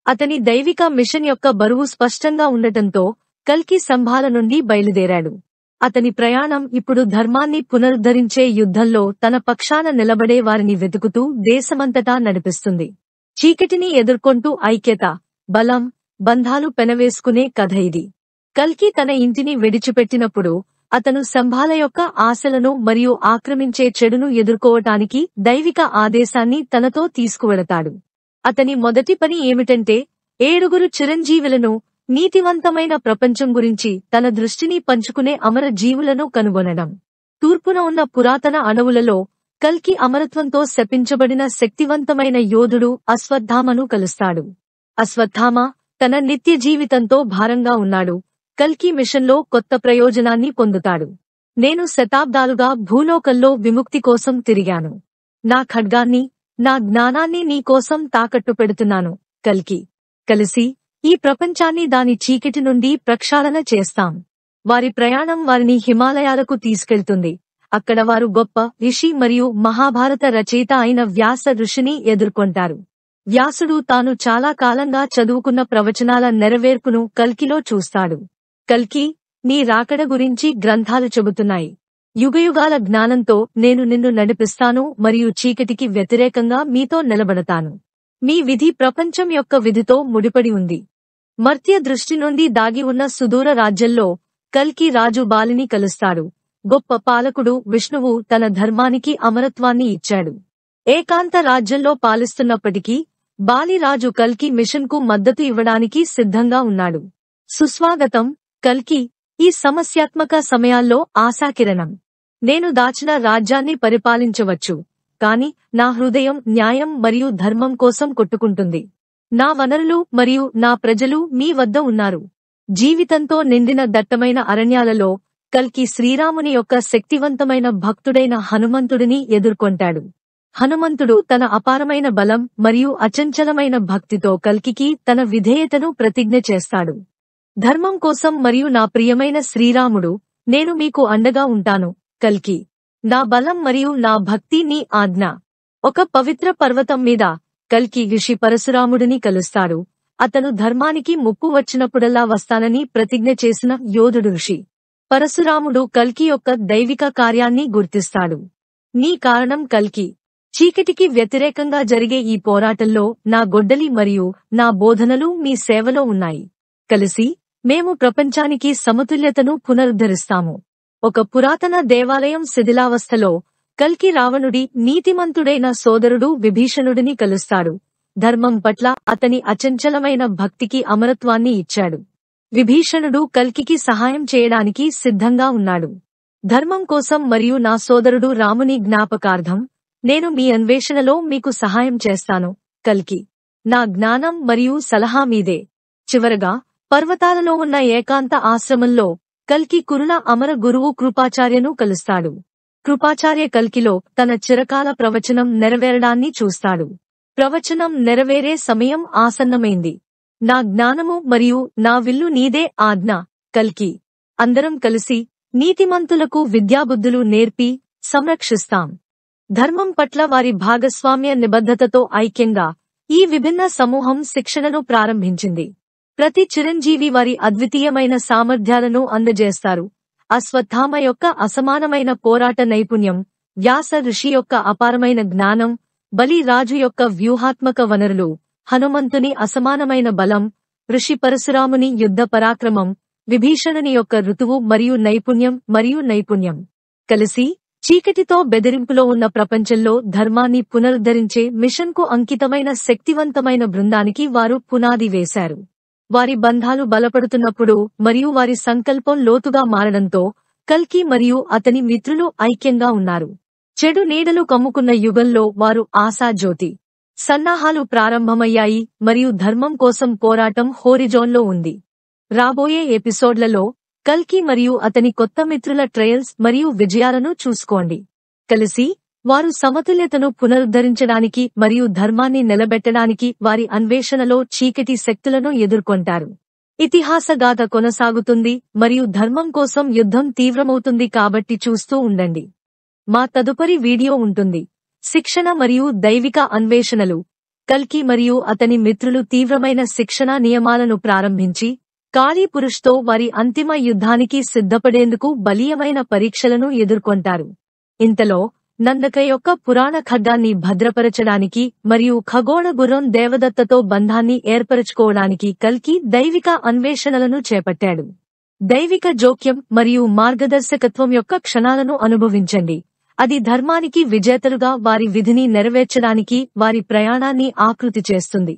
అతని దైవిక మిషన్ యొక్క బరువు స్పష్టంగా ఉండటంతో కల్కి సంభాల నుండి బయలుదేరాడు. అతని ప్రయాణం ఇప్పుడు ధర్మాన్ని పునరుద్ధరించే యుద్ధంలో తన పక్షాన నిలబడే వారిని వెతుకుతూ దేశమంతటా నడిపిస్తుంది. చీకటిని ఎదుర్కొంటూ ఐక్యత, బలం, బంధాలు పెనవేసుకునే కథ ఇది. కల్కి తన ఇంటిని విడిచిపెట్టినప్పుడు అతను సంభాల యొక్క ఆశలను మరియు ఆక్రమించే చెడును ఎదుర్కోవటానికి దైవిక ఆదేశాన్ని తనతో తీసుకువెళతాడు. అతని మొదటి పని ఏమిటంటే 7 చిరంజీవులను, నీతివంతమైన ప్రపంచం గురించి తన దృష్టిని పంచుకునే అమర జీవులను కనుగొనడం. తూర్పున ఉన్న పురాతన అడవులలో కల్కి అమరత్వంతో శపించబడిన శక్తివంతమైన యోధుడు అశ్వత్థామను కలుస్తాడు. అశ్వత్థామ తన నిత్య జీవితంతో భారంగా ఉన్నాడు. కల్కి మిషన్లో కొత్త ప్రయోజనాన్ని పొందుతాడు. నేను శతాబ్దాలుగా భూలోకంలో విముక్తి కోసం తిరిగాను. నా ఖడ్గాన్ని, నా జ్ఞానాన్ని నీ కోసం తాకట్టు పెడుతున్నాను. కల్కి కలిసి ఈ ప్రపంచాన్ని దాని చీకటి నుండి ప్రక్షాళన చేస్తాం. వారి ప్రయాణం వారిని హిమాలయాలకు తీసుకెళ్తుంది. అక్కడ వారు గొప్ప ఋషి మరియు మహాభారత రచయిత అయిన వ్యాస ఋషిని ఎదుర్కొంటారు. వ్యాసుడు తాను చాలా కాలంగా చదువుకున్న ప్రవచనాల నెరవేర్పును కల్కిలో చూస్తాడు. కల్కి, నీ రాకడ గురించి గ్రంథాలు చెబుతున్నాయి. యుగయుగాల జ్ఞానంతో నేను నిన్ను నడిపిస్తాను మరియు చీకటికి వ్యతిరేకంగా మీతో నిలబడతాను. మీ విధి ప్రపంచం యొక్క విధితో ముడిపడి ఉంది. మర్త్య దృష్టి నుండి దాగి ఉన్న సుదూర రాజ్యంలో కల్కి రాజు బాలిని కలుస్తాడు. గొప్ప పాలకుడు విష్ణువు తన ధర్మానికి అమరత్వాన్ని ఇచ్చాడు. ఏకాంత రాజ్యంలో పాలిస్తున్నప్పటికీ బాలి రాజు కల్కి మిషన్కు మద్దతు ఇవ్వడానికి సిద్ధంగా ఉన్నాడు. సుస్వాగతం కల్కి, ఈ సమస్యాత్మక సమయాల్లో ఆశాకిరణం. నేను దాచిన రాజ్యాన్ని పరిపాలించవచ్చు, కాని నా హృదయం న్యాయం మరియు ధర్మం కోసం కొట్టుకుంటుంది. నా వనరులు మరియు నా ప్రజలు మీ వద్ద ఉన్నారు. జీవితంతో నిండిన దట్టమైన అరణ్యాలలో కల్కి శ్రీరాముని యొక్క శక్తివంతమైన భక్తుడైన హనుమంతుడిని ఎదుర్కొంటాడు. హనుమంతుడు తన అపారమైన బలం మరియు అచంచలమైన భక్తితో కల్కికి తన విధేయతను ప్రతిజ్ఞ చేస్తాడు. ధర్మం కోసం మరియు నా ప్రియమైన శ్రీరాముడు, నేను మీకు అండగా ఉంటాను. కల్కి, నా బలం మరియు నా భక్తి నీ ఆజ్ఞ. ఒక పవిత్ర పర్వతం మీద కల్కి ఋషి పరశురాముడిని కలుస్తాడు. అతను ధర్మానికి ముప్పు వచ్చినప్పుడల్లా వస్తానని ప్రతిజ్ఞ చేసిన యోధుడు ఋషి. పరశురాముడు కల్కి యొక్క దైవిక కార్యాన్ని గుర్తిస్తాడు. నీ కారణం కల్కి. చీకటికి వ్యతిరేకంగా జరిగే ఈ పోరాటంలో నా గొడ్డలి మరియు నా బోధనలు మీ సేవలో ఉన్నాయి. కలిసి మేము ప్రపంచానికి సమతుల్యతను పునరుద్ధరిస్తాము. ఒక పురాతన దేవాలయం శిథిలావస్థలో కల్కి రావణుడి నీతిమంతుడైన సోదరుడు విభీషణుడిని కలుస్తాడు. ధర్మం పట్ల అతని అచంచలమైన భక్తికి అమరత్వాన్ని ఇచ్చాడు. విభీషణుడు కల్కికి సహాయం చేయడానికి సిద్ధంగా ఉన్నాడు. ధర్మం కోసం మరియు నా సోదరుడు రాముని జ్ఞాపకార్థం నేను మీ అన్వేషణలో మీకు సహాయం చేస్తాను. కల్కి, నా జ్ఞానం మరియు సలహా మీదే. చివరగా పర్వతాలలో ఉన్న ఏకాంత ఆశ్రమంలో కల్కి కురుల అమర గురువు కృపాచార్యను కలుస్తాడు. కృపాచార్య కల్కిలో తన చిరకాల ప్రవచనం నెరవేరడాన్ని చూస్తాడు. ప్రవచనం నెరవేరే సమయం ఆసన్నమైంది. నా జ్ఞానము మరియు నా విల్లు నీదే ఆజ్ఞ. కల్కి, అందరం కలిసి నీతిమంతులకు విద్యాబుద్ధులు నేర్పి సంరక్షిస్తాం. ధర్మం పట్ల వారి భాగస్వామ్య నిబద్ధతతో ఐక్యంగా ఈ విభిన్న సమూహం శిక్షణను ప్రారంభించింది. ప్రతి చిరంజీవి వారి అద్వితీయమైన సామర్థ్యాలను అందజేస్తారు. అశ్వత్థామ యొక్క అసమానమైన పోరాట నైపుణ్యం, వ్యాస ఋషి యొక్క అపారమైన జ్ఞానం, బలి రాజు యొక్క వ్యూహాత్మక వనరులు, హనుమంతుని అసమానమైన బలం, ఋషి పరశురాముని యుద్ధ పరాక్రమం, విభీషణుని యొక్క ఋతువు మరియు నైపుణ్యం కలిసి చీకటితో బెదిరింపులో ఉన్న ప్రపంచంలో ధర్మాన్ని పునరుద్ధరించే మిషన్కు అంకితమైన శక్తివంతమైన బృందానికి వారు పునాది వేశారు. వారి బంధాలు బలపడుతున్నప్పుడు మరియు వారి సంకల్పం లోతుగా మారడంతో కల్కి మరియు అతని మిత్రులు ఐక్యంగా ఉన్నారు. చెడు నీడలు కమ్ముకున్న యుగంలో వారు ఆశాజ్యోతి. సన్నాహాలు ప్రారంభమయ్యాయి మరియు ధర్మం కోసం పోరాటం హోరిజోన్లో ఉంది. రాబోయే ఎపిసోడ్లలో కల్కి మరియు అతని కొత్త మిత్రుల ట్రయల్స్ మరియు విజయాలను చూసుకోండి. కలిసి వారు సమతుల్యతను పునరుద్ధరించడానికి మరియు ధర్మాన్ని నిలబెట్టడానికి వారి అన్వేషణలో చీకటి శక్తులను ఎదుర్కొంటారు. ఇతిహాసగాథ కొనసాగుతుంది మరియు ధర్మం కోసం యుద్ధం తీవ్రమవుతుంది, కాబట్టి చూస్తూ ఉండండి. మా తదుపరి వీడియో ఉంటుంది. శిక్షణ మరియు దైవిక అన్వేషణలు. కల్కి మరియు అతని మిత్రులు తీవ్రమైన శిక్షణా నియమాలను ప్రారంభించి కాళీపురుష్తో వారి అంతిమ యుద్ధానికి సిద్ధపడేందుకు బలీయమైన పరీక్షలను ఎదుర్కొంటారు. ఇంతలో నందక యొక్క పురాణ ఖడ్గాన్ని భద్రపరచడానికి మరియు ఖగోళ గుర్రం దేవదత్తతో బంధాన్ని ఏర్పరచుకోవడానికి కల్కి దైవిక అన్వేషణలను చేపట్టాడు. దైవిక జోక్యం మరియు మార్గదర్శకత్వం యొక్క క్షణాలను అనుభవించండి. అది ధర్మానికి విజేతలుగా వారి విధిని నెరవేర్చడానికి వారి ప్రయాణాన్ని ఆకృతి చేస్తుంది.